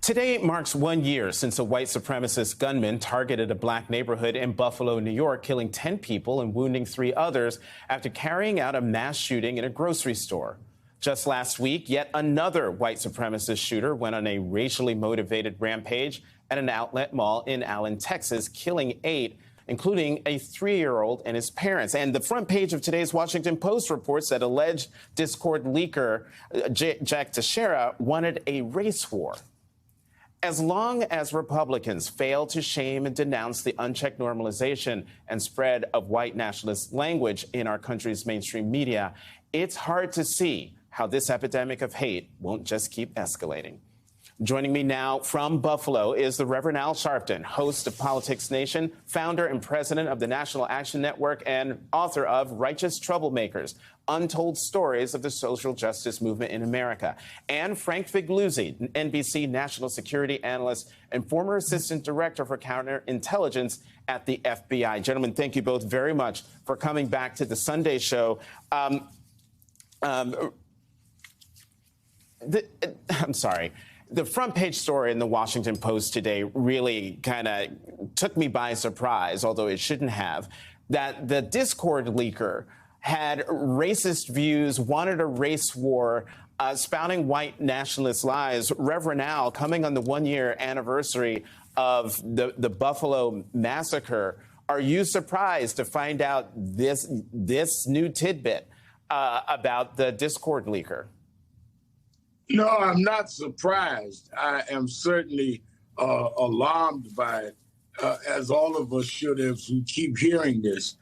Today marks 1 year since a white supremacist gunman targeted a black neighborhood in Buffalo, New York, killing 10 people and wounding 3 others after carrying out a mass shooting in a grocery store. Just last week, yet another white supremacist shooter went on a racially motivated rampage at an outlet mall in Allen, Texas, killing 8, including a 3-year-old and his parents. And the front page of today's Washington Post reports that alleged Discord leaker Jack Teixeira wanted a race war. As long as Republicans fail to shame and denounce the unchecked normalization and spread of white nationalist language in our country's mainstream media, it's hard to see how this epidemic of hate won't just keep escalating. Joining me now from Buffalo is the Reverend Al Sharpton, host of Politics Nation, founder and president of the National Action Network, and author of Righteous Troublemakers, Untold Stories of the Social Justice Movement in America, and Frank Figliuzzi, NBC national security analyst and former assistant director for counterintelligence at the FBI. Gentlemen, thank you both very much for coming back to the Sunday show. I'm sorry. The front page story in the Washington Post today really kind of took me by surprise, although it shouldn't have, that the Discord leaker had racist views, wanted a race war, spouting white nationalist lies. Reverend Al, coming on the 1-year anniversary of the Buffalo massacre, are you surprised to find out this new tidbit about the Discord leaker? No, I'm not surprised. I am certainly alarmed by it, as all of us should have who keep hearing this,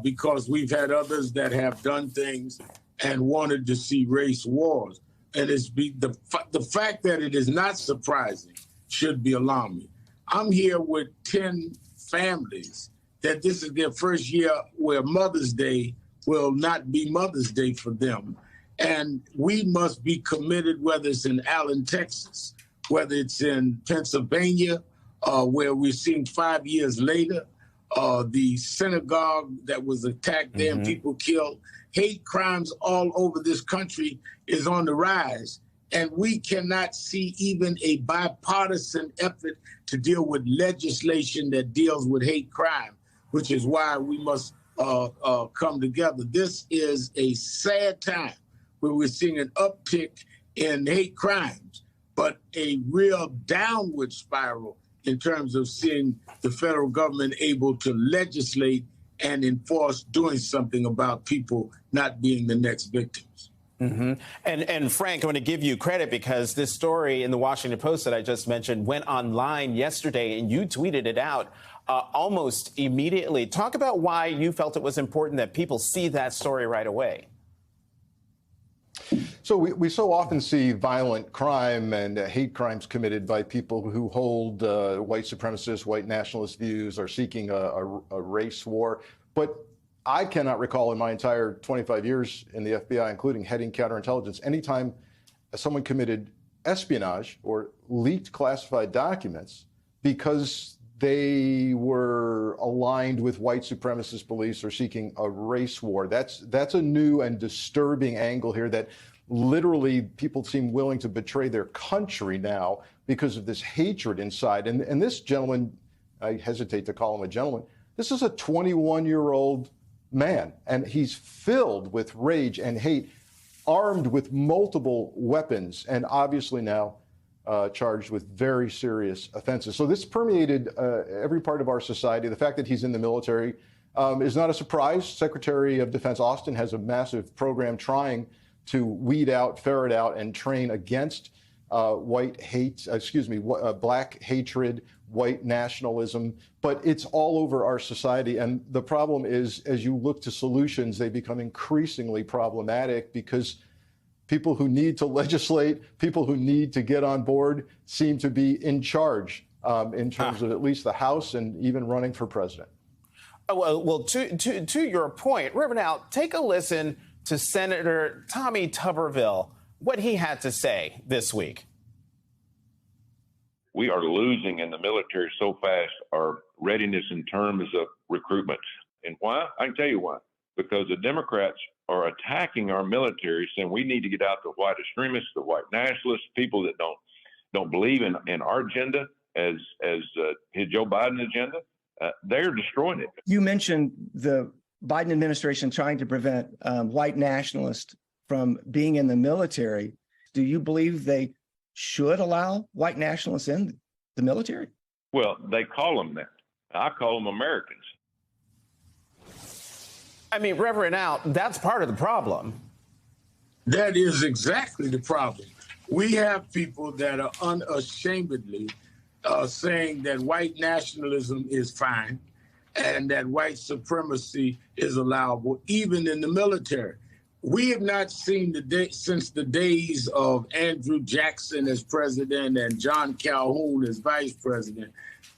because we've had others that have done things and wanted to see race wars. And the fact that it is not surprising should be alarming. I'm here with 10 families that this is their first year where Mother's Day will not be Mother's Day for them. And we must be committed, whether it's in Allen, Texas, whether it's in Pennsylvania, where we're seeing 5 years later, the synagogue that was attacked there and people killed. Hate crimes all over this country is on the rise. And we cannot see even a bipartisan effort to deal with legislation that deals with hate crime, which is why we must come together. This is a sad time, where we're seeing an uptick in hate crimes, but a real downward spiral in terms of seeing the federal government able to legislate and enforce doing something about people not being the next victims. And Frank, I want to give you credit because this story in the Washington Post that I just mentioned went online yesterday, and you tweeted it out almost immediately. Talk about why you felt it was important that people see that story right away. So we so often see violent crime and hate crimes committed by people who hold white supremacist, white nationalist views, are seeking a race war. But I cannot recall in my entire 25 years in the FBI, including heading counterintelligence, anytime someone committed espionage or leaked classified documents because they were aligned with white supremacist beliefs or seeking a race war. That's a new and disturbing angle here, that literally people seem willing to betray their country now because of this hatred inside. And this gentleman, I hesitate to call him a gentleman, this is a 21-year-old man, and he's filled with rage and hate, armed with multiple weapons, and obviously now charged with very serious offenses. So this permeated every part of our society. The fact that he's in the military is not a surprise. Secretary of Defense Austin has a massive program trying to weed out, ferret out, and train against black hatred, white nationalism. But it's all over our society. And the problem is, as you look to solutions, they become increasingly problematic because people who need to legislate, people who need to get on board seem to be in charge in terms of at least the House and even running for president. Well, to your point, Reverend Al, take a listen to Senator Tommy Tuberville, what he had to say this week. We are losing in the military so fast, our readiness in terms of recruitment. And why? I can tell you why. Because the Democrats are attacking our military, saying we need to get out the white extremists, the white nationalists, people that don't don't believe in our agenda as his Joe Biden agenda, they're destroying it. You mentioned the Biden administration trying to prevent white nationalists from being in the military. Do you believe they should allow white nationalists in the military? Well, they call them that. I call them Americans. I mean, Reverend Al, that's part of the problem. That is exactly the problem. We have people that are unashamedly saying that white nationalism is fine and that white supremacy is allowable, even in the military. We have not seen since the days of Andrew Jackson as president and John Calhoun as vice president,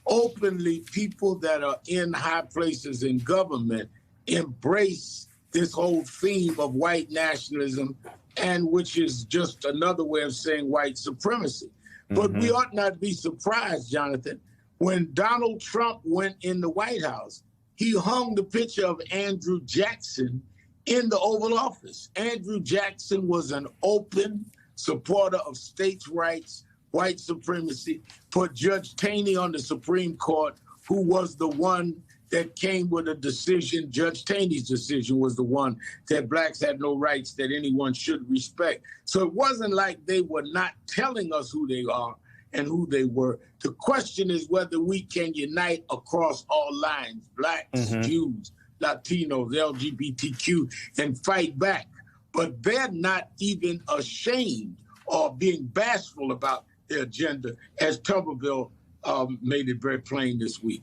openly people that are in high places in government embrace this whole theme of white nationalism, and which is just another way of saying white supremacy. But we ought not be surprised, Jonathan, when Donald Trump went in the White House, he hung the picture of Andrew Jackson in the Oval Office. Andrew Jackson was an open supporter of states' rights, white supremacy, put Judge Taney on the Supreme Court, who was the one that came with a decision. Judge Taney's decision was the one that blacks had no rights that anyone should respect. So it wasn't like they were not telling us who they are and who they were. The question is whether we can unite across all lines, blacks, Jews, Latinos, LGBTQ, and fight back. But they're not even ashamed or being bashful about their agenda, as Tuberville made it very plain this week.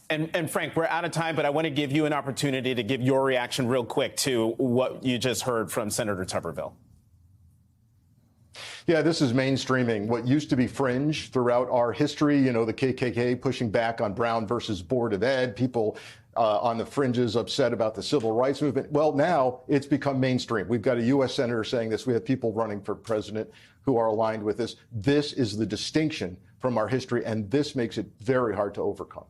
And Frank, we're out of time, but I want to give you an opportunity to give your reaction real quick to what you just heard from Senator Tuberville. Yeah, this is mainstreaming what used to be fringe throughout our history. You know, the KKK pushing back on Brown versus Board of Ed, people on the fringes upset about the civil rights movement. Well, now it's become mainstream. We've got a U.S. senator saying this. We have people running for president who are aligned with this. This is the distinction from our history, and this makes it very hard to overcome.